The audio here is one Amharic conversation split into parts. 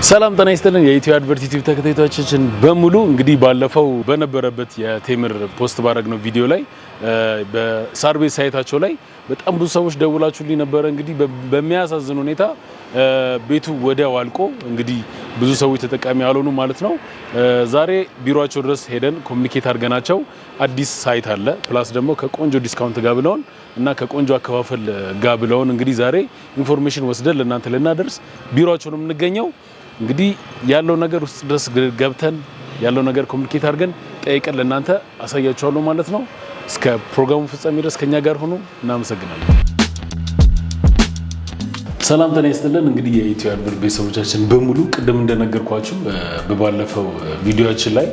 ሰላም ጤና ይስጥልን የኢትዮ አድቨርት ዩቲዩብ ተከታታዮቻችን በሙሉ እንግዲህ ባለፈው በነበረበት የቴምር ፖስት ባደረግነው ቪዲዮ ላይ በሳር ቤት ሳይታቸው ላይ በጣም ብዙ ሰዎች ደውላችሁልኝ ነበር። እንግዲህ በሚያሳዝን ሁኔታ ቤቱ ወዲያው አልቆ እንግዲህ ብዙ ሰዎች ተጠቃሚ ያልሆኑ ማለት ነው። ዛሬ ቢሮአቸው ድረስ ሄደን ኮሙኒኬት አድርገናቸው አዲስ ሳይት አለ ፕላስ ደግሞ ከቆንጆ ዲስካውንት ጋር ብለውን እና ከቆንጆ አከፋፈል ጋር ብለውን እንግዲህ ዛሬ ኢንፎርሜሽን ወስደን ለእናንተ ልናደርስ ቢሮአቸው ነው የምንገኘው። እንግዲህ ያለው ነገር ውስጥ ድረስ ገብተን ያለው ነገር ኮሙኒኬት አድርገን ጠይቀን ለእናንተ አሳያችኋለሁ ማለት ነው። እስከ ፕሮግራሙ ፍጻሜ ድረስ ከኛ ጋር ሆኖ እናመሰግናለን። ሰላም ጤና ይስጥልን። እንግዲህ የኢትዮ አድቨርት ቤተሰቦቻችን በሙሉ ቅድም እንደነገርኳችሁ በባለፈው ቪዲዮአችን ላይ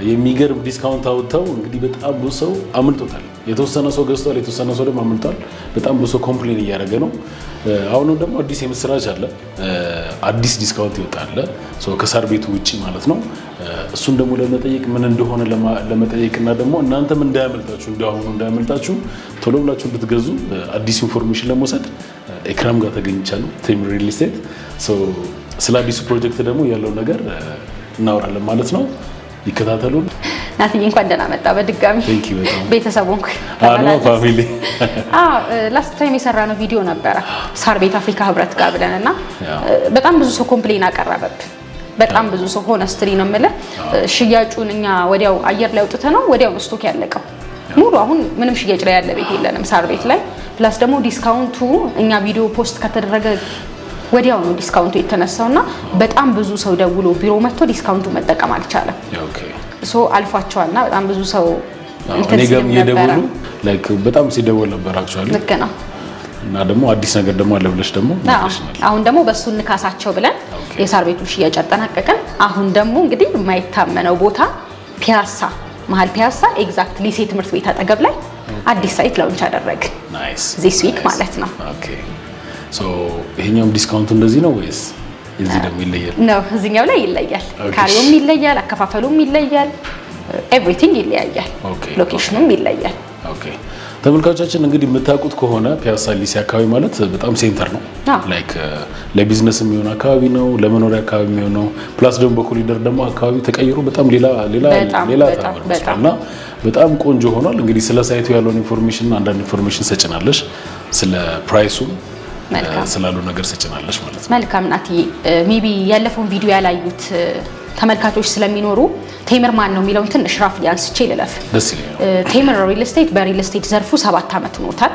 የሚገርም ዲስካውንት አውጥተው እንግዲህ በጣም ብዙ ሰው አምልጦታል። የተወሰነ ሰው ገዝቷል፣ የተወሰነ ሰው ደግሞ አምልጧል። በጣም ብዙ ሰው ኮምፕሌን እያደረገ ነው። አሁንም ደግሞ አዲስ የምስራች አለ፣ አዲስ ዲስካውንት ይወጣል ከሳር ቤቱ ውጪ ማለት ነው። እሱን ደግሞ ለመጠየቅ ምን እንደሆነ ለመጠየቅና ደግሞ እናንተም እንዳያመልጣችሁ እንዳሁኑ እንዳያመልጣችሁ ቶሎ ብላችሁ እንድትገዙ አዲስ ኢንፎርሜሽን ለመውሰድ ኤክራም ጋር ተገኝቻለሁ። ቴምር ሪል ስቴት ስለ አዲሱ ፕሮጀክት ደግሞ ያለው ነገር እናወራለን ማለት ነው። ይከታተሉን። ናትዬ እንኳን ደህና መጣ በድጋሚ ቤተሰቡን ፋሚሊ ላስት ታይም የሰራነው ቪዲዮ ነበረ ሳር ቤት አፍሪካ ህብረት ጋር ብለንና በጣም ብዙ ሰው ኮምፕሌን አቀረበብ። በጣም ብዙ ሰው ሆነስትሊ ነው የምልህ። ሽያጩን እኛ ወዲያው አየር ላይ አውጥተን ነው ወዲያው ስቶክ ያለቀው ሙሉ። አሁን ምንም ሽያጭ ላይ ያለ ቤት የለንም ሳር ቤት ላይ። ፕላስ ደግሞ ዲስካውንቱ እኛ ቪዲዮ ፖስት ከተደረገ ወዲያው ነው ዲስካውንቱ የተነሳውና በጣም ብዙ ሰው ደውሎ ቢሮ መጥቶ ዲስካውንቱ መጠቀም አልቻለም። አልፏቸዋልና በጣም ብዙ ሰው እንተስም ነበር ላይክ በጣም ሲደወል ነበር አክቹአሊ ልክ ነው። እና ደግሞ አዲስ ነገር ደግሞ አለ ብለሽ ደግሞ አሁን ደግሞ በሱ እንካሳቸው ብለን የሳር ቤቱ ሽያጭ አጠናቀቀን። አሁን ደግሞ እንግዲህ የማይታመነው ቦታ ፒያሳ መሀል ፒያሳ ኤግዛክት ሊሴ ትምህርት ቤት አጠገብ ላይ አዲስ ሳይት ላውንች አደረግ ዚስ ዊክ ማለት ነው። ኦኬ ሶ ይሄኛው ዲስካውንቱ እንደዚህ ነው ወይስ እዚህ ደግሞ ይለያል? ነው እዚህኛው ላይ ይለያል። ካሬውም ይለያል፣ አከፋፈሉም ይለያል፣ ኤቭሪቲንግ ይለያል፣ ሎኬሽኑም ይለያል። ኦኬ ተመልካቾቻችን እንግዲህ የምታውቁት ከሆነ ፒያሳ ሊሴ አካባቢ ማለት በጣም ሴንተር ነው። ላይክ ለቢዝነስ የሚሆን አካባቢ ነው፣ ለመኖሪያ አካባቢ የሚሆን ነው። ፕላስ ደግሞ በኮሪደር ደግሞ አካባቢ ተቀይሮ በጣም ሌላ ታምርና በጣም ቆንጆ ሆኗል። እንግዲህ ስለ ሳይቱ ያለውን ኢንፎርሜሽን አንዳንድ ኢንፎርሜሽን ሰጭናለሽ፣ ስለ ፕራይሱ ስላሉ ነገር ሰጭናለሽ ማለት ነው። መልካም ናትዬ። ሜቢ ያለፈውን ቪዲዮ ያላዩት ተመልካቾች ስለሚኖሩ ቴምር ማን ነው የሚለውን ትንሽ ራፍ ያንስቼ ልለፍ። ቴምር ሪል ስቴት በሪል ስቴት ዘርፉ 7 ዓመት ሆኖታል።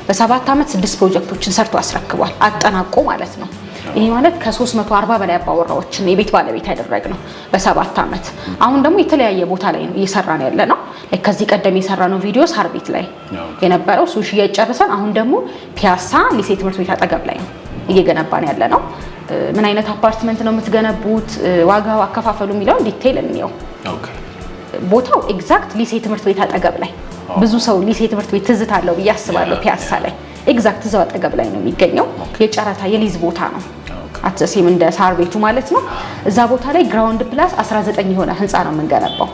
በ7 ዓመት 6 ፕሮጀክቶችን ሰርቶ አስረክቧል አጠናቆ ማለት ነው። ይሄ ማለት ከ340 በላይ አባወራዎችን የቤት ባለቤት ያደረግነው በ7 ዓመት። አሁን ደግሞ የተለያየ ቦታ ላይ ነው እየሰራን ያለ ነው። ከዚህ ቀደም የሰራነው ቪዲዮ ሳር ቤት ላይ የነበረው ሱሺ እየጨረሰን አሁን ደግሞ ፒያሳ ሊሴ ትምህርት ቤት አጠገብ ላይ ነው እየገነባን ያለ ነው። ምን አይነት አፓርትመንት ነው የምትገነቡት፣ ዋጋው፣ አከፋፈሉ የሚለውን ዲቴይል እንየው። ቦታው ኤግዛክት ሊሴ ትምህርት ቤት አጠገብ ላይ ብዙ ሰው ሊሴ ትምህርት ቤት ትዝታ አለው ብዬ አስባለሁ። ፒያሳ ላይ ኤግዛክት እዛው አጠገብ ላይ ነው የሚገኘው። የጨረታ የሊዝ ቦታ ነው አትሰሲም እንደ ሳር ቤቱ ማለት ነው። እዛ ቦታ ላይ ግራውንድ ፕላስ 19 የሆነ ህንፃ ነው የምንገነባው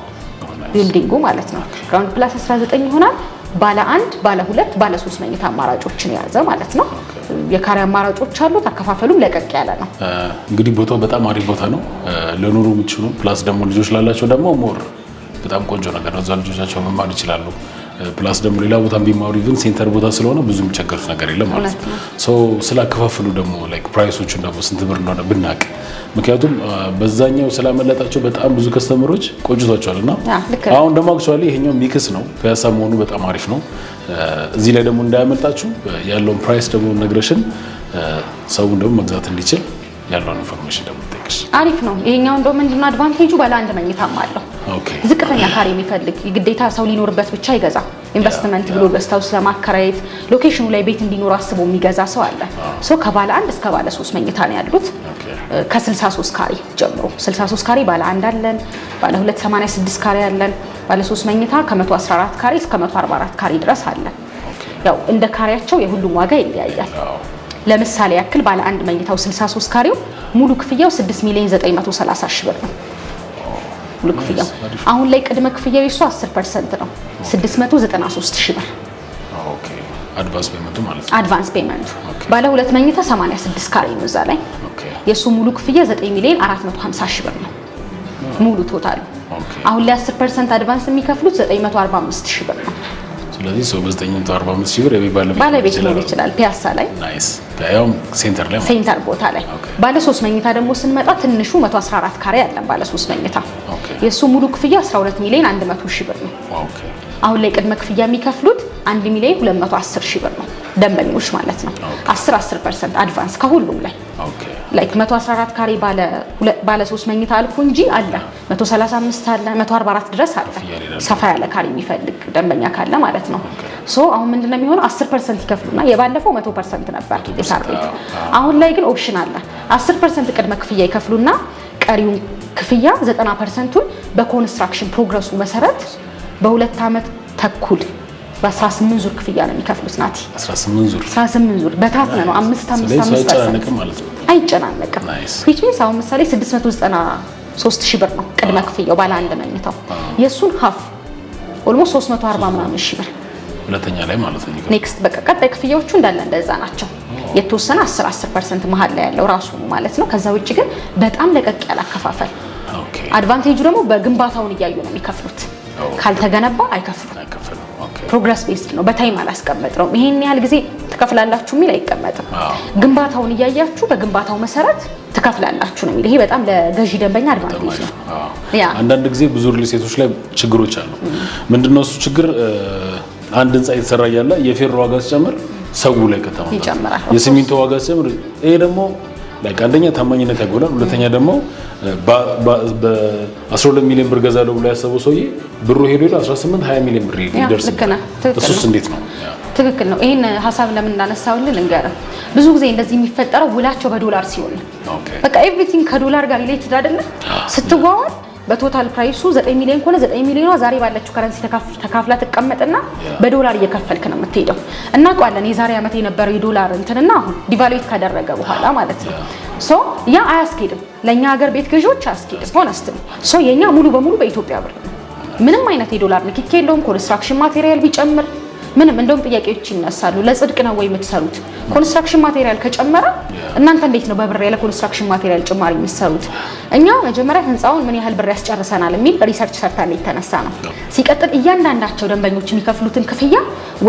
ቢልዲንጉ ማለት ነው። ግራውንድ ፕላስ 19 ይሆናል። ባለ 1 ባለ 2 ባለ 3 መኝታ አማራጮችን የያዘ ማለት ነው። የካሬ አማራጮች አሉት። አከፋፈሉም ለቀቅ ያለ ነው። እንግዲህ ቦታው በጣም አሪፍ ቦታ ነው፣ ለኑሮ ምቹ ነው። ፕላስ ደግሞ ልጆች ላላቸው ደግሞ ሞር በጣም ቆንጆ ነገር ነው። እዛ ልጆቻቸው መማር ይችላሉ። ፕላስ ደግሞ ሌላ ቦታ ቢማሩ ኢቭን ሴንተር ቦታ ስለሆነ ብዙ የሚቸገሩት ነገር የለም ማለት ነው። ሶ ስላከፋፈሉ ደግሞ ላይክ ፕራይሶቹን ደግሞ ስንት ብር እንደሆነ ብናቅ፣ ምክንያቱም በዛኛው ስላመለጣቸው በጣም ብዙ ከስተመሮች ቆጭቷቸዋልና አሁን ደግሞ አክቹአሊ ይሄኛው ሚክስ ነው። ፒያሳ መሆኑ በጣም አሪፍ ነው። እዚህ ላይ ደግሞ እንዳያመልጣችሁ ያለውን ፕራይስ ደግሞ ነግረሽን ሰውን ደግሞ መግዛት እንዲችል ያለውን ኢንፎርሜሽን ደግሞ ጠይቅሽ አሪፍ ነው። ይሄኛው እንደው ምንድነው አድቫንቴጁ ባለ 1 መኝታም አለው። ዝቅተኛ ካሬ የሚፈልግ የግዴታ ሰው ሊኖርበት ብቻ አይገዛ። ኢንቨስትመንት ብሎ ገዝታው ስለማከራየት ሎኬሽኑ ላይ ቤት እንዲኖር አስቦ የሚገዛ ሰው አለ። ከባለ 1 እስከ ባለ 3 መኝታ ነው ያሉት። ከ63 ካሬ ጀምሮ 63 ካሬ ባለ 1 አለን፣ ባለ 2 86 ካሬ አለን፣ ባለ 3 መኝታ ከ114 ካሬ እስከ 144 ካሬ ድረስ አለን። ያው እንደ ካሬያቸው የሁሉም ዋጋ ይለያያል። ለምሳሌ ያክል ባለ 1 መኝታው 63 ካሬው ሙሉ ክፍያው 6,930,000 ብር ነው። ሙሉ ክፍያው አሁን ላይ ቅድመ ክፍያው የሱ 10% ነው 693,000 ብር። አድቫንስ ፔመንቱ ማለት ነው። አድቫንስ ፔመንቱ ባለ 2 መኝታ 86 ካሬ ነው እዛ ላይ። የሱ ሙሉ ክፍያ 9,450,000 ብር ነው ሙሉ ቶታሉ። አሁን ላይ 10% አድቫንስ የሚከፍሉት 945,000 ብር ነው። ስለዚህ ሰው በ945,000 ብር ባለቤት ሊሆን ይችላል ፒያሳ ላይ። ናይስ ያው ሴንተር ላይ ሴንተር ቦታ ላይ። ባለ 3 መኝታ ደግሞ ስንመጣ ትንሹ 114 ካሬ አለን ባለ 3 መኝታ። የሱ ሙሉ ክፍያ 12,100,000 ብር ነው። አሁን ላይ ቅድመ ክፍያ የሚከፍሉት 1,210,000 ብር ነው ደንበኞች ማለት ነው። 10% አድቫንስ ከሁሉም ላይ ላይክ 114 ካሬ ባለ 3 መኝታ አልኩ እንጂ አለ 135 አለ 144 ድረስ አለ። ሰፋ ያለ ካሬ የሚፈልግ ደንበኛ ካለ ማለት ነው። ሶ አሁን ምንድነው የሚሆነው 10% ይከፍሉና የባለፈው 100% ነበር የሳር ቤት። አሁን ላይ ግን ኦፕሽን አለ 10% ቅድመ ክፍያ ይከፍሉና ቀሪውን ክፍያ 90%ቱን በኮንስትራክሽን ፕሮግረሱ መሰረት በ2 አመት ተኩል በ18 ዙር ክፍያ ነው የሚከፍሉት። ናቲ 18 ዙር በታትነ ነው 5 ማለት ነው። አይጨናነቅም። which means አሁን ምሳሌ 693,000 ብር ነው ቅድመ ክፍያው ባለ 1 መኝታው። የሱን ሀፍ ኦልሞስት 340 ምናምን ሺህ ብር ሁለተኛ ላይ ማለት ነው። ኔክስት በቃ ቀጣይ ክፍያዎቹ እንዳለ እንደዛ ናቸው። የተወሰነ 10% መሀል ላይ ያለው ራሱ ማለት ነው። ከዛ ውጪ ግን በጣም ለቀቅ ያለ አከፋፈል። አድቫንቴጁ ደግሞ በግንባታውን እያዩ ነው የሚከፍሉት። ካልተገነባ አይከፍሉም። ፕሮግረስ ቤስድ ነው። በታይም አላስቀመጥነውም። ይሄን ያህል ጊዜ ትከፍላላችሁ የሚል አይቀመጥም። ግንባታውን እያያችሁ በግንባታው መሰረት ትከፍላላችሁ ነው የሚል። ይሄ በጣም ለገዢ ደንበኛ አድቫንቴጅ ነው። አንዳንድ ጊዜ ብዙ ሪል ስቴቶች ላይ ችግሮች አሉ። ምንድነው እሱ ችግር? አንድ ህንጻ የተሰራ ያለ የፌሮ ዋጋ ሲጨምር ሰው ላይ ከተማ ይጨምራል። የሲሚንቶ ዋጋ ሲጨምር ይሄ ደግሞ ላይክ አንደኛ ታማኝነት ያጎላል፣ ሁለተኛ ደግሞ በ12 ሚሊዮን ብር ገዛለው ብሎ ያሰበው ሰውዬ ብሩ ሄዶ 18-20 ሚሊዮን ብር ይደርስ። እሱስ እንዴት ነው? ትክክል ነው። ይሄን ሀሳብ ለምን እንዳነሳውልን ልንገርህ። ብዙ ጊዜ እንደዚህ የሚፈጠረው ውላቸው በዶላር ሲሆን በቃ ኤቭሪቲንግ ከዶላር ጋር ሪሌትድ አይደለ? ስትዋዋል በቶታል ፕራይሱ 9 ሚሊዮን ከሆነ 9 ሚሊዮኗ ዛሬ ባለችው ከረንሲ ተካፍላ ትቀመጥና በዶላር እየከፈልክ ነው የምትሄደው። እናውቃለን የዛሬ ዓመት የነበረው የዶላር እንትንና አሁን ዲቫሉዌት ካደረገ በኋላ ማለት ነው። ሶ ያ አያስኬድም፣ ለኛ ሀገር ቤት ገዢዎች አያስኬድም። ሆነስት ነው። ሶ የኛ ሙሉ በሙሉ በኢትዮጵያ ብር ነው። ምንም አይነት የዶላር ንክኪ የለውም። ኮንስትራክሽን ማቴሪያል ቢጨምር ምንም እንደውም ጥያቄዎች ይነሳሉ። ለጽድቅ ነው ወይ የምትሰሩት? ኮንስትራክሽን ማቴሪያል ከጨመረ እናንተ እንዴት ነው በብር ያለ ኮንስትራክሽን ማቴሪያል ጭማሪ የምትሰሩት? እኛ መጀመሪያ ህንጻውን ምን ያህል ብር ያስጨርሰናል የሚል ሪሰርች ሰርተን የተነሳ ነው። ሲቀጥል እያንዳንዳቸው ደንበኞች የሚከፍሉትን ክፍያ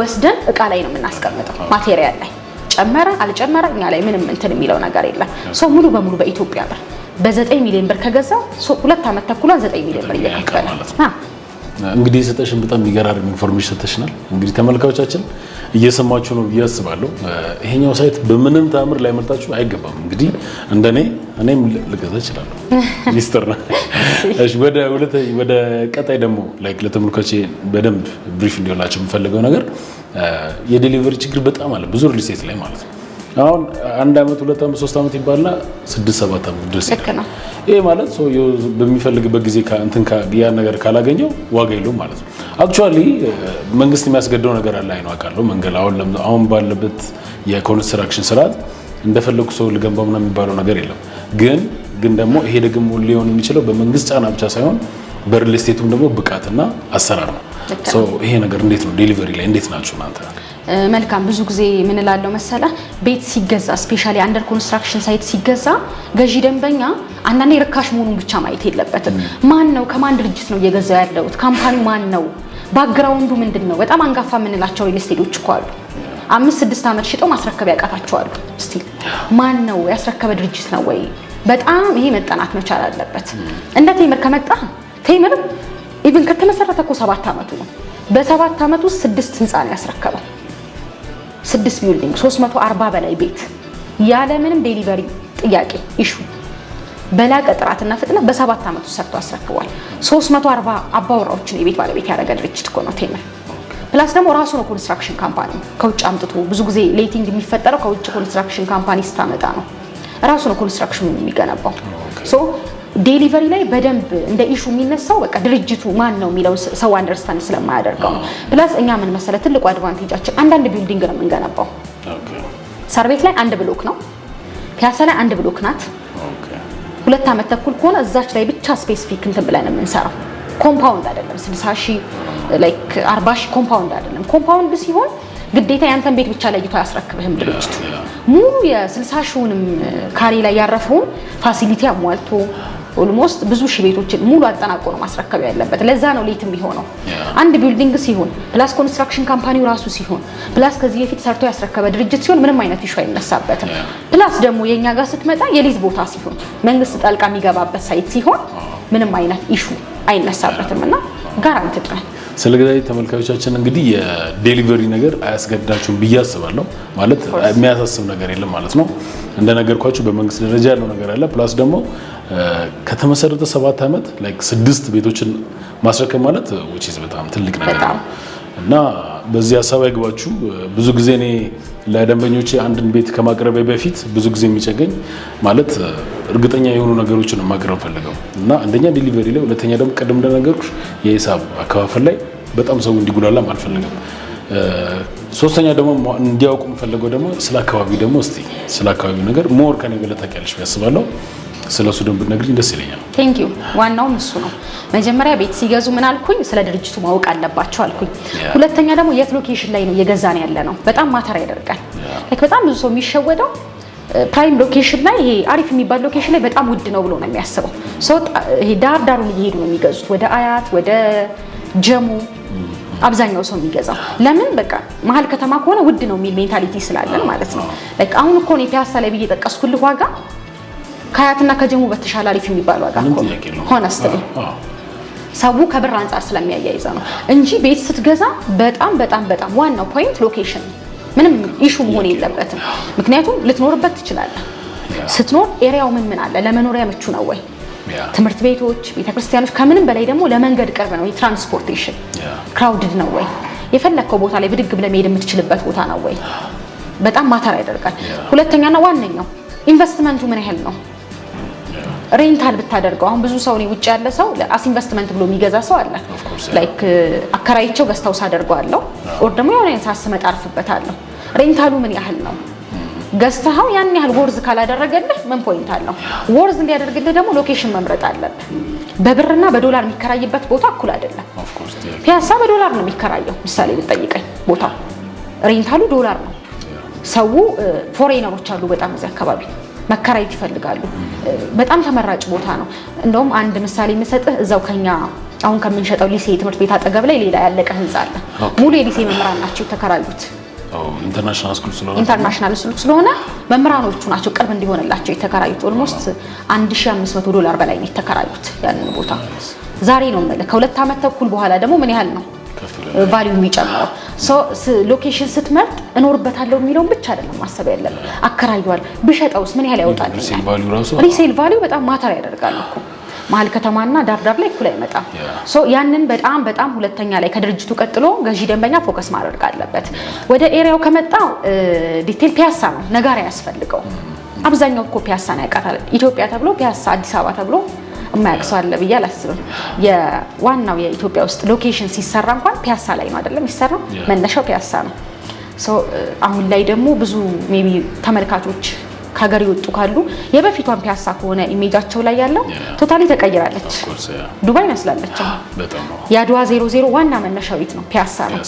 ወስደን እቃ ላይ ነው የምናስቀምጠው። ማቴሪያል ላይ ጨመረ አልጨመረ እኛ ላይ ምንም እንትን የሚለው ነገር የለም። ሰው ሙሉ በሙሉ በኢትዮጵያ ብር በ9 ሚሊዮን ብር ከገዛ 2 አመት ተኩሏን 9 ሚሊዮን ብር እየከፈለ እንግዲህ ሰጠሽን በጣም የሚገራርም ኢንፎርሜሽን ሰጠሽናል። እንግዲህ ተመልካቾቻችን እየሰማችሁ ነው ብዬ አስባለሁ። ይሄኛው ሳይት በምንም ታምር ላይ መርጣችሁ አይገባም። እንግዲህ እኔም ልገዛ እችላለሁ። ሚስተር ነው። እሺ ወደ ቀጣይ ደግሞ ላይክ ለተመልካቾቼ በደንብ ብሪፍ እንዲሆናቸው የምፈልገው ነገር የዴሊቨሪ ችግር በጣም አለ ብዙ ሪል ስቴት ላይ ማለት ነው። አሁን 1 አመት 2 አመት 3 አመት ይባልና 6-7 አመት ድረስ ይከናል። ይሄ ማለት ሰው በሚፈልግበት ጊዜ ያ ነገር ካላገኘው ዋጋ የለውም ማለት ነው። አክቹአሊ መንግስት የሚያስገድደው ነገር አለ አይነው አውቃለሁ። መንገድ አሁን ባለበት የኮንስትራክሽን ስርዓት እንደፈለጉ ሰው ልገንባው ምናምን የሚባለው ነገር የለም። ግን ደግሞ ይሄ ደግሞ ሊሆን የሚችለው በመንግስት ጫና ብቻ ሳይሆን በሪል ስቴቱም ደግሞ ብቃትና አሰራር ነው። ሶ ይሄ ነገር እንዴት ነው ዴሊቨሪ ላይ እንዴት ናችሁ እናንተ? መልካም ብዙ ጊዜ ምን እላለሁ መሰለ ቤት ሲገዛ ስፔሻሊ አንደር ኮንስትራክሽን ሳይት ሲገዛ ገዢ ደንበኛ አንዳንዴ ርካሽ መሆኑን ብቻ ማየት የለበትም። ማን ነው ከማን ድርጅት ነው እየገዛው ያለው? ካምፓኒው ማን ነው? ባክግራውንዱ ምንድነው? በጣም አንጋፋ የምንላቸው ሪል ስቴቶች እኮ አሉ 5-6 አመት ሽጠው ማስረከብ ያቃታቸዋል። እስቲ ማን ነው ያስረከበ ድርጅት ነው ወይ? በጣም ይሄ መጠናት መቻል አለበት። እንደ ቴምር ከመጣ ቴምር ኢቭን ከተመሰረተ እኮ 7 አመቱ ነው። በ7 አመት ውስጥ 6 ህንጻ ነው ያስረከበው። 6 ቢልዲንግ 340 በላይ ቤት ያለ ምንም ዴሊቨሪ ጥያቄ ኢሹ በላቀ ጥራትና ፍጥነት በ7 አመት ውስጥ ሰርቶ አስረክቧል። 340 አባወራዎችን የቤት ባለቤት ያደረገ ድርጅት እኮ ነው ቴምር። ፕላስ ደግሞ ራሱ ነው ኮንስትራክሽን ካምፓኒ ከውጭ አምጥቶ ብዙ ጊዜ ሌቲንግ የሚፈጠረው ከውጭ ኮንስትራክሽን ካምፓኒ ስታመጣ ነው። ራሱ ነው ኮንስትራክሽኑ የሚገነባው። ሶ ዴሊቨሪ ላይ በደንብ እንደ ኢሹ የሚነሳው በቃ ድርጅቱ ማን ነው የሚለው ሰው አንደርስታንድ ስለማያደርገው ነው። ፕላስ እኛ ምን መሰለ ትልቁ አድቫንቴጃችን አንዳንድ ቢልዲንግ ነው የምንገነባው። ሳር ቤት ላይ 1 ብሎክ ነው፣ ፒያሳ ላይ 1 ብሎክ ናት። 2 አመት ተኩል ከሆነ እዛች ላይ ብቻ ስፔሲፊክ እንትን ብለን የምንሰራው ኮምፓውንድ አይደለም። 60,000 ላይክ 40,000 ኮምፓውንድ አይደለም። ኮምፓውንድ ሲሆን ግዴታ ያንተን ቤት ብቻ ለይቶ አያስረክብህም ድርጅቱ። ሙሉ የ60 ሺውንም ካሬ ላይ ያረፈውን ፋሲሊቲ አሟልቶ ኦልሞስት ብዙ ሺህ ቤቶችን ሙሉ አጠናቆ ነው ማስረከብ ያለበት። ለዛ ነው ሌት የሚሆነው። አንድ ቢልዲንግ ሲሆን ፕላስ ኮንስትራክሽን ካምፓኒው ራሱ ሲሆን ፕላስ ከዚህ በፊት ሰርቶ ያስረከበ ድርጅት ሲሆን ምንም አይነት ኢሹ አይነሳበትም። ፕላስ ደግሞ የኛ ጋር ስትመጣ የሊዝ ቦታ ሲሆን መንግስት ጣልቃ የሚገባበት ሳይት ሲሆን ምንም አይነት ኢሹ አይነሳበትም እና ጋራንትድ ነው። ስለዚህ ተመልካቾቻችን እንግዲህ የዴሊቨሪ ነገር አያስገድዳችሁም ብዬ አስባለሁ። ማለት የሚያሳስብ ነገር የለም ማለት ነው። እንደነገርኳችሁ በመንግስት ደረጃ ያለው ነገር አለ። ፕላስ ደግሞ ከተመሰረተ 7 ዓመት ላይክ 6 ቤቶችን ማስረከብ ማለት which is በጣም ትልቅ ነገር ነው እና በዚህ ሀሳብ አይግባችሁ። ብዙ ጊዜ እኔ ለደንበኞቼ አንድን ቤት ከማቅረቤ በፊት ብዙ ጊዜ የሚጨገኝ ማለት እርግጠኛ የሆኑ ነገሮችን ማቅረብ ፈልገው እና አንደኛ ዴሊቨሪ ላይ፣ ሁለተኛ ደግሞ ቀደም እንደነገርኩሽ የሂሳብ አከፋፈል ላይ በጣም ሰው እንዲጉላላም አልፈልግም። ሶስተኛ ደግሞ እንዲያውቁ የምፈልገው ደግሞ ስለ አካባቢው ደግሞ እስቲ ስለ አካባቢው ነገር ሞር ከኔ በለጠ ያለሽ ያስባለሁ። ስለሱ ደንብ ነግሪኝ ደስ ይለኛል። ቴንክ ዩ። ዋናው እሱ ነው። መጀመሪያ ቤት ሲገዙ ምን አልኩኝ? ስለ ድርጅቱ ማወቅ አለባቸው አልኩኝ። ሁለተኛ ደግሞ የት ሎኬሽን ላይ ነው እየገዛን ያለ ነው በጣም ማተር ያደርጋል። በጣም ብዙ ሰው የሚሸወደው ፕራይም ሎኬሽን ላይ ይሄ አሪፍ የሚባል ሎኬሽን ላይ በጣም ውድ ነው ብሎ ነው የሚያስበው። ሰው ይሄ ዳሩን እየሄዱ ነው የሚገዙት ወደ አያት ወደ ጀሙ አብዛኛው ሰው የሚገዛው ለምን በቃ መሀል ከተማ ከሆነ ውድ ነው የሚል ሜንታሊቲ ስላለን ማለት ነው። ላይክ አሁን እኮ ነው ፒያሳ ላይ ብዬ ጠቀስኩልህ ዋጋ ከአያትና ከጀሙ በተሻለ አሪፍ የሚባል ዋጋ ሆነስትሊ ሰው ከብር አንፃር ስለሚያያይዘው ነው እንጂ ቤት ስትገዛ በጣም በጣም በጣም ዋናው ፖይንት ሎኬሽን ምንም ኢሹ መሆን የለበትም። ምክንያቱም ልትኖርበት ትችላለህ። ስትኖር ኤሪያው ምን አለ ለመኖሪያ ምቹ ነው ወይ? ትምህርት ቤቶች፣ ቤተክርስቲያኖች፣ ከምንም በላይ ደግሞ ለመንገድ ቅርብ ነው? የትራንስፖርቴሽን ክራውድድ ነው ወይ? የፈለከው ቦታ ላይ ብድግ ብለህ መሄድ የምትችልበት ቦታ ነው ወይ? በጣም ማተር ያደርጋል። ሁለተኛና ዋነኛው ኢንቨስትመንቱ ምን ያህል ነው? ሬንታል ብታደርገው አሁን ብዙ ሰው ነው ውጭ ያለ ሰው ለአስ ኢንቨስትመንት ብሎ የሚገዛ ሰው አለ። ላይክ አከራይቸው ገዝተው ሳደርገዋለሁ ኦር ደግሞ የሆነ ሳስመጣ አርፍበታለሁ። ሬንታሉ ምን ያህል ነው? ገዝተው ያን ያህል ወርዝ ካላደረገልህ ምን ፖይንት አለው? ወርዝ እንዲያደርግልህ ደግሞ ሎኬሽን መምረጥ አለብህ። በብርና በዶላር የሚከራይበት ቦታ እኩል አይደለም። ፒያሳ በዶላር ነው የሚከራየው ምሳሌ ብትጠይቀኝ ቦታው ሬንታሉ ዶላር ነው። ሰው ፎሬነሮች አሉ በጣም እዚህ አካባቢ መከራየት ይፈልጋሉ። በጣም ተመራጭ ቦታ ነው። እንደውም አንድ ምሳሌ የምሰጥህ እዛው ከኛ አሁን ከምንሸጠው ሊሴ ትምህርት ቤት አጠገብ ላይ ሌላ ያለቀ ህንጻ አለ። ሙሉ የሊሴ መምህራን ናቸው ተከራዩት። ኢንተርናሽናል ስኩል ስለሆነ መምህራኖቹ ናቸው ቅርብ እንዲሆንላቸው የተከራዩት። ኦልሞስት $1500 በላይ ነው የተከራዩት ያንን ቦታ። ዛሬ ነው የምልህ ከ2 ዓመት ተኩል በኋላ ደግሞ ምን ያህል ነው ቫልዩ የሚጨምረው? ሎኬሽን ስትመርጥ እኖርበታለሁ የሚለውን ብቻ አይደለም ማሰብ ያለብን። አከራዩዋል ብሸጠውስ ምን ያህል ያወጣል? ሪሴል ቫልዩ በጣም ማተር ያደርጋል እኮ መሀል ከተማና ዳርዳር ላይ እኩል አይመጣም። ያንን በጣም በጣም ሁለተኛ ላይ ከድርጅቱ ቀጥሎ ገዢ ደንበኛ ፎከስ ማድረግ አለበት። ወደ ኤሪያው ከመጣው ዲቴል ፒያሳ ነው ነጋሪ ያስፈልገው። አብዛኛው እኮ ፒያሳን ያውቃታል። ኢትዮጵያ ተብሎ ፒያሳ፣ አዲስ አበባ ተብሎ የማያውቀው አለ ብዬ አላስብም። የዋናው የኢትዮጵያ ውስጥ ሎኬሽን ሲሰራ እንኳን ፒያሳ ላይ ነው አይደለም የሚሰራው፣ መነሻው ፒያሳ ነው። አሁን ላይ ደግሞ ብዙ ሜቢ ተመልካቾች ከሀገር ይወጡ ካሉ የበፊቷን ፒያሳ ከሆነ ኢሜጃቸው ላይ ያለው ቶታሊ ተቀይራለች። ዱባይ መስላለች። የአድዋ 00 ዋና መነሻው ቤት ነው ፒያሳ ነው።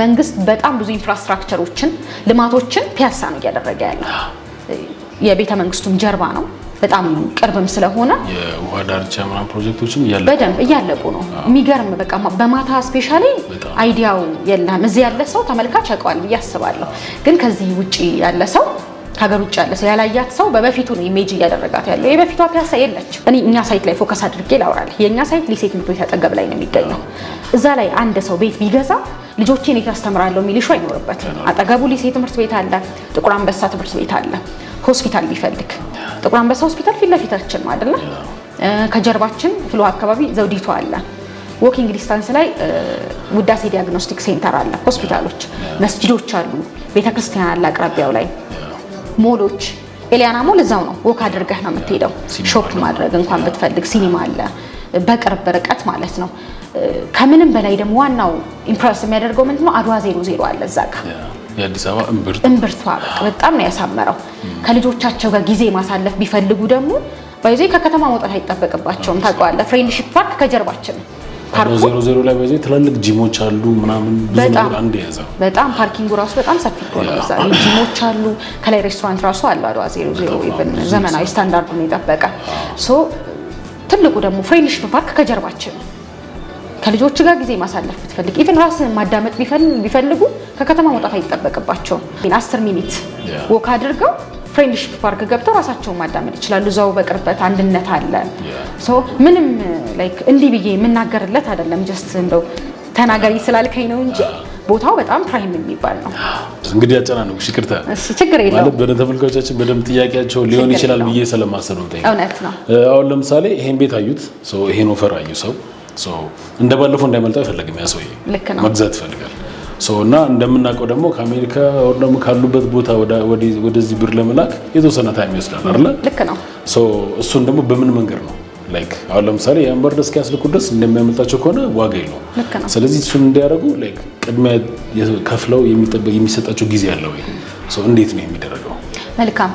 መንግስት በጣም ብዙ ኢንፍራስትራክቸሮችን ልማቶችን ፒያሳ ነው እያደረገ ያለው። የቤተ መንግስቱም ጀርባ ነው። በጣም ቅርብም ስለሆነ የውሃ ዳርቻ ምናምን ፕሮጀክቶችም በደንብ እያለቁ ነው። የሚገርም በቃ በማታ ስፔሻሊ አይዲያው የለም። እዚህ ያለ ሰው ተመልካች ያውቀዋል ብዬ አስባለሁ። ግን ከዚህ ውጪ ያለ ሰው ከሀገር ውጭ ያለ ሰው ያላያት ሰው በበፊቱ ነው ኢሜጅ እያደረጋት ያለው። የበፊቷ ፒያሳ የለችም። እኛ ሳይት ላይ ፎከስ አድርጌ ላውራለሁ። የኛ ሳይት ሊሴ ትምህርት ቤት አጠገብ ላይ ነው የሚገኘው። እዛ ላይ አንድ ሰው ቤት ቢገዛ ልጆቼን የት ያስተምራለሁ የሚል ኢሹ አይኖርበትም። አጠገቡ ሊሴ ትምህርት ቤት አለ፣ ጥቁር አንበሳ ትምህርት ቤት አለ። ሆስፒታል ቢፈልግ ጥቁር አንበሳ ሆስፒታል ፊት ለፊታችን ነው አይደለ? ከጀርባችን ፍሎ አካባቢ ዘውዲቱ አለ። ዎኪንግ ዲስታንስ ላይ ውዳሴ ዲያግኖስቲክ ሴንተር አለ። ሆስፒታሎች፣ መስጂዶች አሉ፣ ቤተክርስቲያን አለ አቅራቢያው ላይ፣ ሞሎች። ኤሊያና ሞል እዛው ነው፣ ወክ አድርገህ ነው የምትሄደው። ሾፕ ማድረግ እንኳን ብትፈልግ ሲኒማ አለ በቅርብ ርቀት ማለት ነው። ከምንም በላይ ደግሞ ዋናው ኢምፕረስ የሚያደርገው ምንድነው? አድዋ 00 አለ እዛ ጋር የአዲስ አበባ እምብርቷ በጣም ነው ያሳመረው። ከልጆቻቸው ጋር ጊዜ ማሳለፍ ቢፈልጉ ደግሞ ባይዘይ ከከተማ መውጣት አይጠበቅባቸውም። ታውቀዋለህ፣ ፍሬንድሺፕ ፓርክ ከጀርባችን ነው። 00 ላይ በዚህ ትላልቅ ጂሞች አሉ ምናምን ብዙ ነገር አንድ ያዘው በጣም ፓርኪንጉ ራሱ በጣም ሰፊ ነው። እዛ ጂሞች አሉ ከላይ ሬስቶራንት ራሱ አለ አድዋ 00 ኢቭን ዘመናዊ ስታንዳርዱን የጠበቀ ሶ ትልቁ ደግሞ ፍሬንድሺፕ ፓርክ ከጀርባችን ነው። ከልጆች ጋር ጊዜ ማሳለፍ ብትፈልግ ኢቭን ራስን ማዳመጥ ቢፈልጉ ከከተማ መውጣት አይጠበቅባቸውም። 10 ሚኒት ወክ አድርገው ፍሬንድሺፕ ፓርክ ገብተው ራሳቸውን ማዳመጥ ይችላሉ። እዛው በቅርበት አንድነት አለ። ሶ ምንም ላይክ እንዲህ ብዬ የምናገርለት አይደለም ጀስት እንደው ተናገሪ ስላልከኝ ነው እንጂ ቦታው በጣም ፕራይም የሚባል ነው። እንግዲህ ያጨናነቁ ይቅርታ። እሺ ችግር የለውም ማለት በተመልካቾቻችን በደንብ ጥያቄያቸው ሊሆን ይችላል ብዬ ስለማሰብ ነው። እውነት ነው። አሁን ለምሳሌ ይሄን ቤት አዩት፣ ሶ ይሄን ኦፈር አዩ ሰው ሶ እንደባለፈው እንዳይመልጣው አይፈልግም። ያ ሰውዬ መግዛት ይፈልጋል። ሶ እና እንደምናውቀው ደግሞ ከአሜሪካ ወር ደግሞ ካሉበት ቦታ ወደዚህ ብር ለመላክ የተወሰነ ታይም ይወስዳል አይደል? ልክ ነው። ሶ እሱን ደግሞ በምን መንገድ ነው ላይክ አሁን ለምሳሌ የአምበር ደስ ያስልኩ ድረስ እንደሚያመጣቸው ከሆነ ዋጋ የለውም። ስለዚህ እሱን እንዲያደርጉ ላይክ ቅድሚያ ከፍለው የሚሰጣቸው ጊዜ አለ ወይ? ሶ እንዴት ነው የሚደረገው? መልካም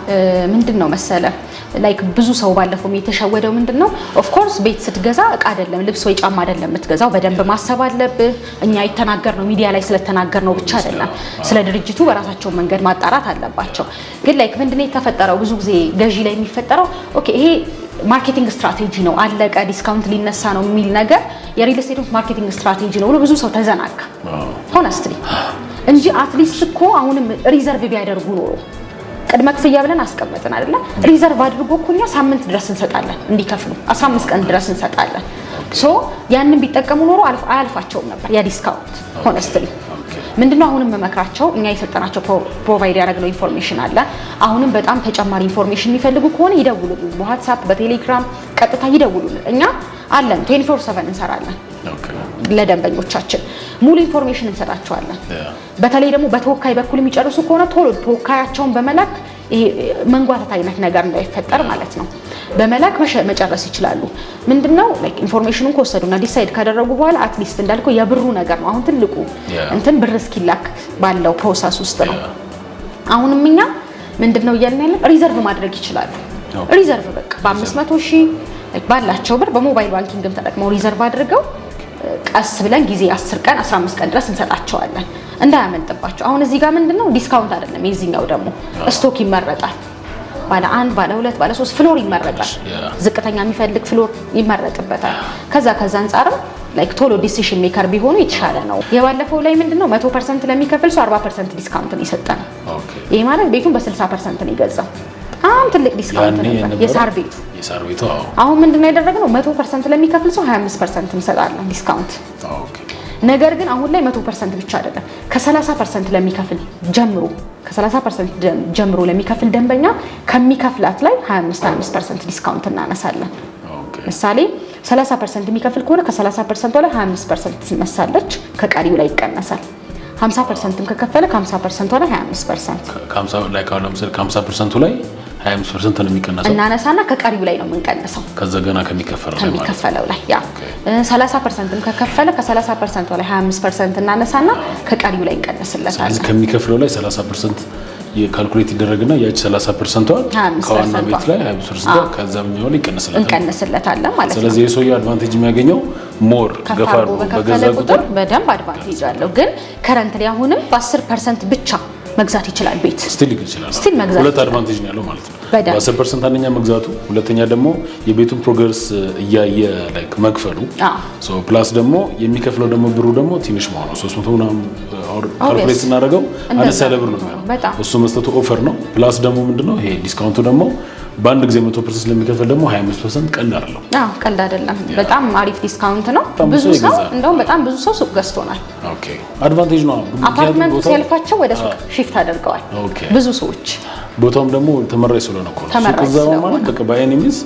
ምንድነው መሰለ ላይክ ብዙ ሰው ባለፈው የተሸወደው ምንድነው ኦፍ ኮርስ ቤት ስትገዛ እቃ አይደለም ልብስ ወይ ጫማ አይደለም የምትገዛው፣ በደንብ ማሰብ አለብህ። እኛ የተናገርነው ሚዲያ ላይ ስለተናገርነው ብቻ አይደለም፣ ስለ ድርጅቱ በራሳቸው መንገድ ማጣራት አለባቸው። ግን ላይክ ምንድነው የተፈጠረው ብዙ ጊዜ ገዢ ላይ የሚፈጠረው ኦኬ ይሄ ማርኬቲንግ ስትራቴጂ ነው አለቀ ዲስካውንት ሊነሳ ነው የሚል ነገር የሪል ስቴት ማርኬቲንግ ስትራቴጂ ነው ብሎ ብዙ ሰው ተዘናጋ ሆነስትሊ እንጂ አትሊስት እኮ አሁንም ሪዘርቭ ቢያደርጉ ኖሮ ቅድመ ክፍያ ብለን አስቀመጥን አይደለ? ሪዘርቭ አድርጎ እኮ እኛ ሳምንት ድረስ እንሰጣለን እንዲከፍሉ 15 ቀን ድረስ እንሰጣለን። ሶ ያንን ቢጠቀሙ ኖሮ አያልፋቸውም ነበር ያ ዲስካውንት ሆነስትሊ። ምንድነው አሁንም መመክራቸው እኛ የሰጠናቸው ፕሮቫይድ ያደረግነው ኢንፎርሜሽን አለ። አሁንም በጣም ተጨማሪ ኢንፎርሜሽን የሚፈልጉ ከሆነ ይደውሉልን፣ በዋትስአፕ በቴሌግራም ቀጥታ ይደውሉልን። እኛ አለን 24/7 እንሰራለን። ለደንበኞቻችን ሙሉ ኢንፎርሜሽን እንሰጣቸዋለን። በተለይ ደግሞ በተወካይ በኩል የሚጨርሱ ከሆነ ቶሎ ተወካያቸውን በመላክ ይሄ መንጓተት አይነት ነገር እንዳይፈጠር ማለት ነው በመላክ መጨረስ ይችላሉ። ምንድነው ላይክ ኢንፎርሜሽኑን ከወሰዱና ዲሳይድ ካደረጉ በኋላ አትሊስት እንዳልከው የብሩ ነገር ነው አሁን ትልቁ እንትን ብር እስኪላክ ባለው ፕሮሰስ ውስጥ ነው። አሁንም እኛ ምንድነው እያልን ያለን ሪዘርቭ ማድረግ ይችላሉ። ሪዘርቭ በቃ በ500,000 ባላቸው ብር በሞባይል ባንኪንግም ተጠቅመው ሪዘርቭ አድርገው ቀስ ብለን ጊዜ 10 ቀን 15 ቀን ድረስ እንሰጣቸዋለን እንዳያመልጥባቸው። አሁን እዚህ ጋር ምንድነው ዲስካውንት አይደለም፣ የዚህኛው ደግሞ ስቶክ ይመረጣል። ባለ 1 ባለ 2 ባለ 3 ፍሎር ይመረጣል። ዝቅተኛ የሚፈልግ ፍሎር ይመረጥበታል። ከዛ አንፃርም ላይክ ቶሎ ዲሲሽን ሜከር ቢሆኑ የተሻለ ነው። የባለፈው ላይ ምንድነው 100% ለሚከፍል ሰው 40% ዲስካውንት ነው የሰጠነው። ይሄ ማለት ቤቱን በ60% ነው የገዛው። በጣም ትልቅ ዲስካውንት ነበር የሳር ቤቱ። አሁን ምንድነው ያደረግነው 100% ለሚከፍል ሰው 25% እንሰጣለን ዲስካውንት። ነገር ግን አሁን ላይ 100% ብቻ አይደለም ከ30% ለሚከፍል ጀምሮ ለሚከፍል ደንበኛ ከሚከፍላት ላይ 25% ዲስካውንት እናነሳለን። ምሳሌ 30% የሚከፍል ከሆነ ከ30% ላይ 25% ትነሳለች፣ ከቀሪው ላይ ይቀነሳል። 50%ም ከከፈለ ከ50% ላይ 25% ከ50% ላይ 25% ነው የሚቀነሰው እናነሳና ከቀሪው ላይ ነው የምንቀንሰው ከዛ ገና ከሚከፈለው ላይ ያ 30%ም ከከፈለ ከ30% ላይ 25% እናነሳና ከቀሪው ላይ እንቀንስለታለን። ስለዚህ ከሚከፍለው ላይ 30% የካልኩሌት ይደረግና ያቺ 30%ቷን ከዋና ቤት ላይ 25% ከዛኛው ላይ እንቀንስለታለን ማለት ነው። ስለዚህ የሰውየው አድቫንቴጅ የሚያገኘው ሞር ገፋሩ በገዛ ቁጥር በደንብ አድቫንቴጅ አለው። ግን ከረንትሊ አሁንም በ10% ብቻ መግዛት ይችላል ቤት ስቲል ይችላል። መግዛት ሁለት አድቫንቴጅ ነው ያለው ማለት ነው። በ10% አንደኛ መግዛቱ፣ ሁለተኛ ደግሞ የቤቱን ፕሮግረስ እያየ ላይክ መክፈሉ ሶ ፕላስ ደግሞ የሚከፍለው ደግሞ ብሩ ደግሞ ትንሽ መሆኑ 300 ምናምን ካልኩሌት ስናደርገው አነስ ያለ ብር ነው የሚሆነው። እሱ መስጠቱ ኦፈር ነው። ፕላስ ደግሞ ምንድነው ይሄ ዲስካውንቱ ደግሞ በአንድ ጊዜ 100% ለሚከፈል ደግሞ 25% ቀልድ አይደለም። ቀልድ አይደለም። በጣም አሪፍ ዲስካውንት ነው። ብዙ ሰው እንደውም በጣም ብዙ ሰው ሱቅ ገዝቶናል። አድቫንቴጅ ነው። አፓርትመንቱ ሲያልፋቸው ወደ ሱቅ ሺፍት አድርገዋል ብዙ ሰዎች። ቦታውም ደግሞ ተመራጭ ስለሆነ እኮ ነው። ሱቅ እዛው ማለት በቃ ባይኔሚስ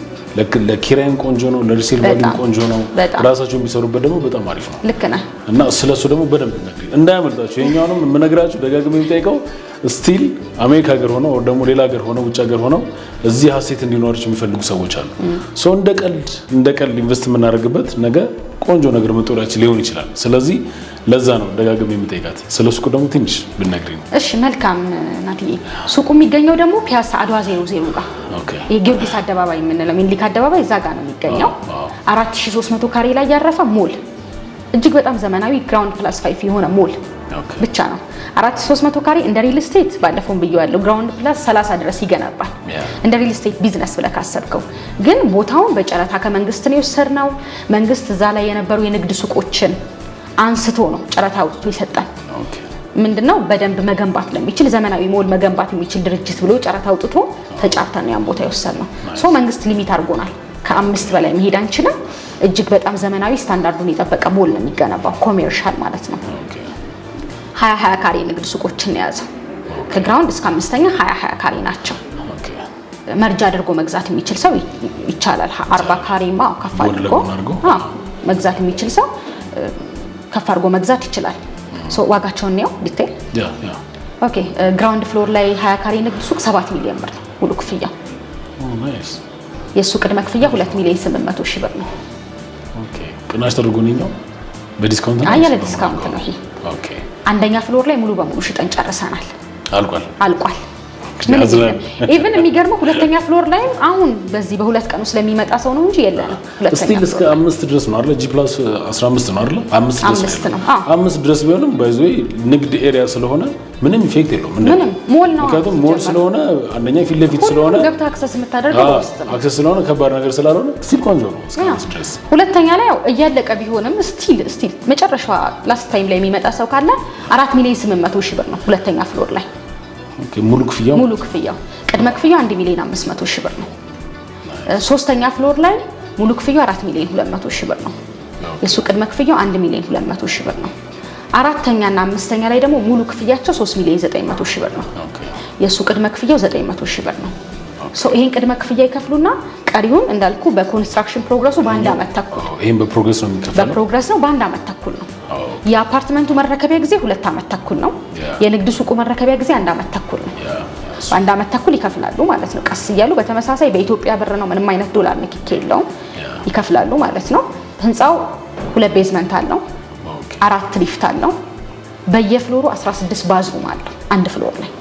ለኪራይም ቆንጆ ነው፣ ለሪሴል ቫልዩም ቆንጆ ነው። ራሳቸው የሚሰሩበት ደግሞ በጣም አሪፍ ነው። ልክ ነህ። እና ስለሱ ደግሞ በደንብ ነግሪ እንዳያመልጣችሁ። የኛውንም የምነግራችሁ ደጋግሜ የሚጠይቀው ስቲል አሜሪካ ሀገር ሆነው ወይ ደግሞ ሌላ ሀገር ሆነው ውጭ ሀገር ሆነው እዚህ ሀሴት እንዲኖራቸው የሚፈልጉ ሰዎች አሉ። ሶ እንደ ቀልድ ኢንቨስት የምናደርግበት ነገ ቆንጆ ነገር መጦሪያችን ሊሆን ይችላል። ስለዚህ ለዛ ነው ደጋግሜ የምጠይቃት። ስለ ሱቁ ደግሞ ትንሽ ብትነግሪኝ። እሺ መልካም ናትዬ። ሱቁ የሚገኘው ደግሞ ፒያሳ አድዋ 00 ጋር የጊዮርጊስ አደባባይ የምንለው ሚኒሊክ አደባባይ እዛ ጋር ነው የሚገኘው። 4300 ካሬ ላይ ያረፈ ሞል እጅግ በጣም ዘመናዊ ግራውንድ ፕላስ 5 የሆነ ሞል ብቻ ነው። 4300 ካሬ እንደ ሪል ስቴት ባለፈው ብየዋለሁ ግራውንድ ፕላስ 30 ድረስ ይገነባል። እንደ ሪል ስቴት ቢዝነስ ብለህ ካሰብከው ግን ቦታውን በጨረታ ከመንግስት ነው የወሰድነው። መንግስት እዛ ላይ የነበሩ የንግድ ሱቆችን አንስቶ ነው ጨረታ አውጥቶ ይሰጣል። ምንድነው በደንብ መገንባት ለሚችል ዘመናዊ ሞል መገንባት የሚችል ድርጅት ብሎ ጨረታ አውጥቶ ተጫርተን ነው ያን ቦታ የወሰድነው። ሶ መንግስት ሊሚት አድርጎናል። ከ5 በላይ መሄድ አንችልም። እጅግ በጣም ዘመናዊ ስታንዳርዱን የጠበቀ ሞል ነው የሚገነባው፣ ኮሜርሻል ማለት ነው። 20 ካሬ ንግድ ሱቆችን የያዘው ከግራውንድ እስከ 5ኛ 20 ካሬ ናቸው። መርጃ አድርጎ መግዛት የሚችል ሰው ይቻላል። 40 ካሬማ ከፍ አድርጎ መግዛት የሚችል ሰው ከፍ አድርጎ መግዛት ይችላል። ሶ ዋጋቸውን ነው ዲቴል ኦኬ። ግራውንድ ፍሎር ላይ 20 ካሬ ንግድ ሱቅ 7 ሚሊዮን ብር ነው ሙሉ ክፍያው። የሱ ቅድመ ክፍያ 2 ሚሊዮን 800 ሺህ ብር ነው። ኦኬ ቅናሽ ተደርጎ ነው በዲስካውንት ነው? አያለ ዲስካውንት ነው ይሄ። ኦኬ አንደኛ ፍሎር ላይ ሙሉ በሙሉ ሽጠን ጨርሰናል። አልቋል። ኢቭን የሚገርመው ሁለተኛ ፍሎር ላይ አሁን በዚህ በሁለት ቀን ውስጥ ለሚመጣ ሰው ነው እንጂ የለንም። ስቲል እስከ 5 ድረስ ነው አይደል? G+15 ነው አይደል? 5 ድረስ ቢሆንም ባይዘይ ንግድ ኤሪያ ስለሆነ ምንም ኢፌክት የለውም። ምንም ሞል ነው። ምክንያቱም ሞል ስለሆነ አንደኛ ፊት ለፊት ስለሆነ ገብታ አክሰስ የምታደርገው ውስጥ ነው። አክሰስ ስለሆነ ከባድ ነገር ስላልሆነ ስቲል ቆንጆ ነው እስከ 5 ድረስ። ሁለተኛ ላይ ያው እያለቀ ቢሆንም ስቲል መጨረሻ ላስት ታይም ላይ የሚመጣ ሰው ካለ 4 ሚሊዮን 800 ሺህ ብር ነው ሁለተኛ ፍሎር ላይ። ሙሉ ክፍያው ቅድመ ክፍያው 1 ሚሊዮን 500 ሺህ ብር ነው። ሶስተኛ ፍሎር ላይ ሙሉ ክፍያው 4 ሚሊዮን 200 ሺህ ብር ነው። የሱ ቅድመ ክፍያው 1 ሚሊዮን 200 ሺህ ብር ነው። አራተኛ እና አምስተኛ ላይ ደግሞ ሙሉ ክፍያቸው 3 ሚሊዮን 900 ሺህ ብር ነው። የሱ ቅድመ ክፍያው 900 ሺህ ብር ነው። ሶ ይሄን ቅድመ ክፍያ ይከፍሉና ቀሪውን እንዳልኩ በኮንስትራክሽን ፕሮግረሱ በአንድ አመት ተኩል ይሄን በፕሮግረስ ነው የሚከፈለው። በፕሮግረስ ነው በአንድ አመት ተኩል ነው። የአፓርትመንቱ መረከቢያ ጊዜ 2 አመት ተኩል ነው። የንግድ ሱቁ መረከቢያ ጊዜ 1 አመት ተኩል ነው። በአንድ አመት ተኩል ይከፍላሉ ማለት ነው። ቀስ እያሉ በተመሳሳይ በኢትዮጵያ ብር ነው፣ ምንም አይነት ዶላር ንክኪ የለውም፣ ይከፍላሉ ማለት ነው። ህንጻው 2 ቤዝመንት አለው፣ 4 ሊፍት አለው። በየፍሎሩ 16 ባዝሩም አለው አንድ ፍሎር ላይ።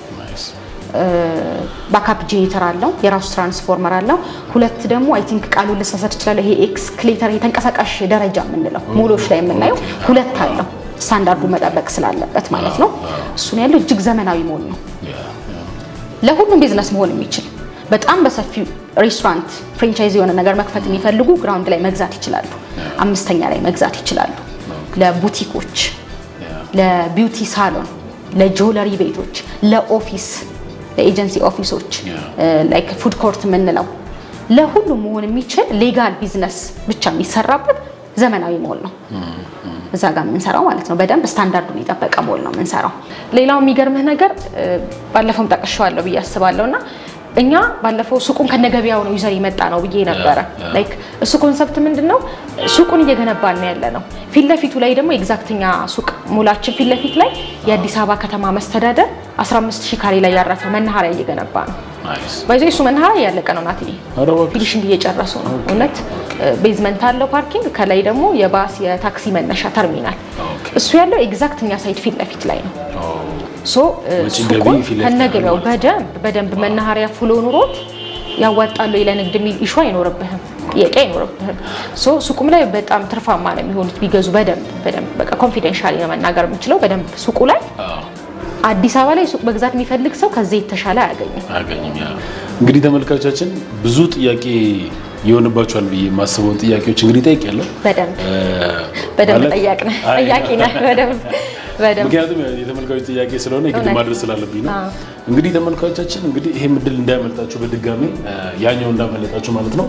ባካፕ ጄኔሬተር አለው፣ የራሱ ትራንስፎርመር አለው። 2 ደግሞ አይ ቲንክ ቃሉን ልሳሳት ይችላል፣ ይሄ ኤክስክሌተር የተንቀሳቃሽ ደረጃ የምንለው ሞሎች ላይ የምናየው 2 አለው፣ ስታንዳርዱ መጠበቅ ስላለበት ማለት ነው። እሱን ያለው እጅግ ዘመናዊ ሞል ነው። ለሁሉም ቢዝነስ መሆን የሚችል በጣም በሰፊው ሬስቶራንት ፍራንቻይዚ የሆነ ነገር መክፈት የሚፈልጉ ግራውንድ ላይ መግዛት ይችላሉ፣ 5ኛ ላይ መግዛት ይችላሉ። ለቡቲኮች፣ ለቢዩቲ ሳሎን፣ ለጆለሪ ቤቶች፣ ለኦፊስ፣ ለኤጀንሲ ኦፊሶች ላይክ ፉድ ኮርት የምንለው ለሁሉም መሆን የሚችል ሌጋል ቢዝነስ ብቻ የሚሰራበት ዘመናዊ ሞል ነው እዛ ጋር የምንሰራው ማለት ነው። በደንብ ስታንዳርዱን የጠበቀ ሞል ነው የምንሰራው። ሌላው የሚገርምህ ነገር ባለፈውም ጠቅሼዋለሁ ብዬ አስባለሁና እኛ ባለፈው ሱቁን ከነገበያው ነው ዩዘር ይመጣ ነው ብዬ ነበረ። ላይክ እሱ ኮንሰፕት ምንድነው ሱቁን እየገነባን ነው ያለነው። ፊት ለፊቱ ላይ ደግሞ ኤግዛክትኛ ሱቅ ሞላችን ፊት ለፊት ላይ የአዲስ አበባ ከተማ መስተዳደር 15000 ካሬ ላይ ያረፈ መናኸሪያ እየገነባ ነው። ባይዘይ እሱ መናኸሪያ ያለቀ ነው ናቲ፣ ፊኒሺንግ እየጨረሱ ነው። እውነት ቤዝመንት አለው ፓርኪንግ፣ ከላይ ደግሞ የባስ የታክሲ መነሻ ተርሚናል። እሱ ያለው ኤግዛክትኛ ሳይት ፊት ለፊት ላይ ነው። ሶ ሱቁን ከነገበያው በደንብ መናኸሪያ ፍሎ ኑሮት ያዋጣሉ ለንግድ የሚል ኢሹ አይኖርብህም፣ ጥያቄ አይኖርብህም። ሶ ሱቁም ላይ በጣም ትርፋማ ነው የሚሆኑት ቢገዙ በደንብ በቃ ኮንፊደንሻሊ ነው መናገር የምችለው። በደንብ ሱቁ ላይ አዲስ አበባ ላይ ሱቅ መግዛት የሚፈልግ ሰው ከዚህ የተሻለ አያገኝም። እንግዲህ ተመልካቾቻችን ብዙ ጥያቄ ይሆንባቸዋል ብዬ የማስበውን ጥያቄዎች እንግዲህ ጠይቄያለሁ። በደንብ ጠያቂ ነህ በደንብ ምክንያቱም የተመልካቾች ጥያቄ ስለሆነ የግድ ማድረስ ስላለብኝ ነው። እንግዲህ ተመልካቾቻችን እንግዲህ ይሄ ምድል እንዳያመልጣችሁ በድጋሚ ያኛው እንዳመለጣችሁ ማለት ነው።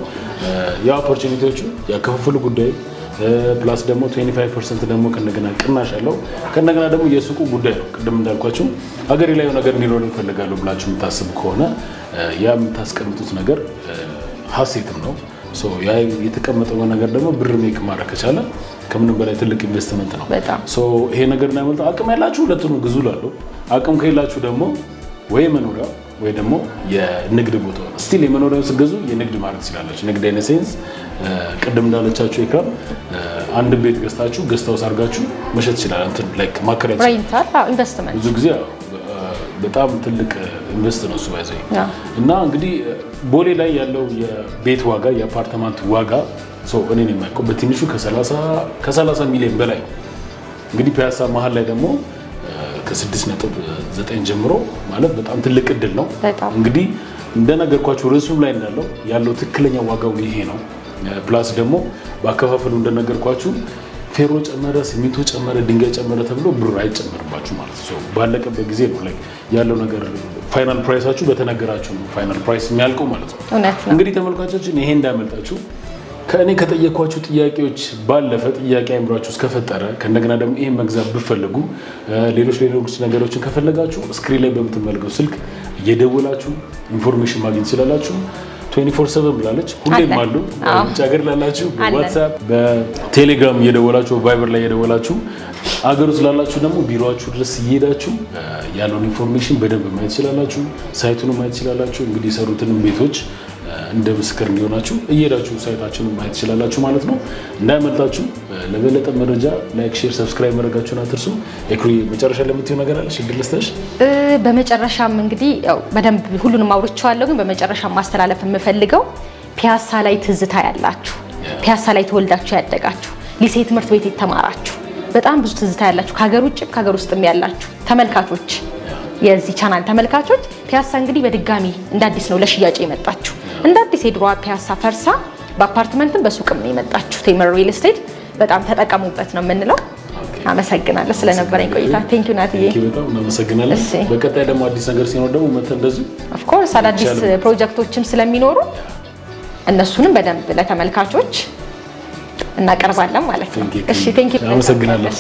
ያው ኦፖርቹኒቲዎቹ ያከፋፈሉ ጉዳይ ፕላስ ደግሞ 25% ደግሞ ከነገና ቅናሽ አለው። ከነገና ደግሞ የሱቁ ጉዳይ ነው። ቅድም እንዳልኳችሁ ሀገሬ ላይ ነገር እንዲኖር እንፈልጋለሁ ብላችሁ የምታስብ ከሆነ ያ የምታስቀምጡት ነገር ሀሴትም ነው። ሶ ያ የተቀመጠው ነገር ደግሞ ብር ሜክ ማድረግ ከቻለ ከምንም በላይ ትልቅ ኢንቨስትመንት ነው። ሶ ይሄ ነገር እንዳይመጣ አቅም ያላችሁ ሁለቱንም ግዙ ላለው፣ አቅም ከሌላችሁ ደግሞ ወይ መኖሪያ ወይ ደግሞ የንግድ ቦታ ነው። ስቲል የመኖሪያው ስትገዙ የንግድ ማድረግ ትችላላችሁ። ንግድ አይነት ሴንስ ቅድም እንዳለቻችሁ ኢክራም አንድ ቤት ገዝታችሁ ገዝታውስ አድርጋችሁ መሸጥ ይችላል። እንትን ላይክ ማከራየት ሬንታል ኢንቨስትመንት ብዙ ጊዜ በጣም ትልቅ ኢንቨስት ነው እሱ ባይዘይ እና እንግዲህ ቦሌ ላይ ያለው የቤት ዋጋ የአፓርትመንት ዋጋ እኔ ነው የማውቀው በትንሹ ከ30 ሚሊዮን በላይ እንግዲህ ፒያሳ መሀል ላይ ደግሞ ከ6.9 ጀምሮ ማለት በጣም ትልቅ እድል ነው። እንግዲህ እንደነገርኳችሁ ርዕሱም ላይ ያለው ትክክለኛ ዋጋው ይሄ ነው። ፕላስ ደግሞ በአከፋፈሉ እንደነገርኳችሁ ፌሮ ጨመረ፣ ሲሚንቶ ጨመረ፣ ድንጋይ ጨመረ ተብሎ ብር አይጨመርባችሁ ማለት ነው። ባለቀበት ጊዜ ነው ላይ ያለው ነገር ፋይናል ፕራይሳችሁ በተነገራችሁ ነው ፋይናል ፕራይስ የሚያልቀው ማለት ነው። እንግዲህ ተመልካቾችን ይሄ እንዳያመልጣችሁ ከእኔ ከጠየኳችሁ ጥያቄዎች ባለፈ ጥያቄ አይምሯችሁ እስከፈጠረ ከእንደገና ደግሞ ይሄን መግዛት ብትፈልጉ ሌሎች ነገሮችን ከፈለጋችሁ ስክሪን ላይ በምትመለከቱት ስልክ እየደወላችሁ ኢንፎርሜሽን ማግኘት ትችላላችሁ። 24/7 ብላለች ሁሌም አሉ። ውጭ ሀገር ላላችሁ በዋትስአፕ በቴሌግራም እየደወላችሁ ቫይበር ላይ እየደወላችሁ አገር ውስጥ ላላችሁ ደግሞ ቢሮአችሁ ድረስ እየሄዳችሁ ያለውን ኢንፎርሜሽን በደንብ ማየት ትችላላችሁ። ሳይቱን ማየት ትችላላችሁ። እንግዲህ የሰሩትንም ቤቶች እንደ ምስክር እንዲሆናችሁ እየሄዳችሁ ሳይታችንን ማየት ትችላላችሁ ማለት ነው። እንዳያመልጣችሁ። ለበለጠ መረጃ ላይክ፣ ሼር፣ ሰብስክራይብ ማድረጋችሁን አትርሱ። ኤክሪ መጨረሻ ለምትይው ነገር አለ ሽግር ልስተሽ? በመጨረሻም እንግዲህ ያው በደንብ ሁሉንም አውርቼዋለሁ፣ ግን በመጨረሻ ማስተላለፍ የምፈልገው ፒያሳ ላይ ትዝታ ያላችሁ፣ ፒያሳ ላይ ተወልዳችሁ ያደጋችሁ፣ ሊሴ ትምህርት ቤት የተማራችሁ በጣም ብዙ ትዝታ ያላችሁ ከሀገር ውጭም ከሀገር ውስጥም ያላችሁ ተመልካቾች፣ የዚህ ቻናል ተመልካቾች ፒያሳ እንግዲህ በድጋሚ እንደ አዲስ ነው ለሽያጭ የመጣችሁ። እንደ አዲስ የድሮዋ ፒያሳ ፈርሳ በአፓርትመንትም በሱቅም ነው የመጣችሁ። ቴምር ሪል ስቴት በጣም ተጠቀሙበት ነው የምንለው። አመሰግናለሁ ስለነበረኝ ቆይታ። ቴንክ ዩ ናትዬ፣ በጣም እናመሰግናለን። በቀጣይ ደግሞ አዲስ ነገር ሲኖር ደግሞ መተን እንደዚህ ኦፍ ኮርስ አዳዲስ ፕሮጀክቶችም ስለሚኖሩ እነሱንም በደንብ ለተመልካቾች እናቀርባለን ማለት ነው። እሺ ቴንክ ዩ፣ አመሰግናለሁ።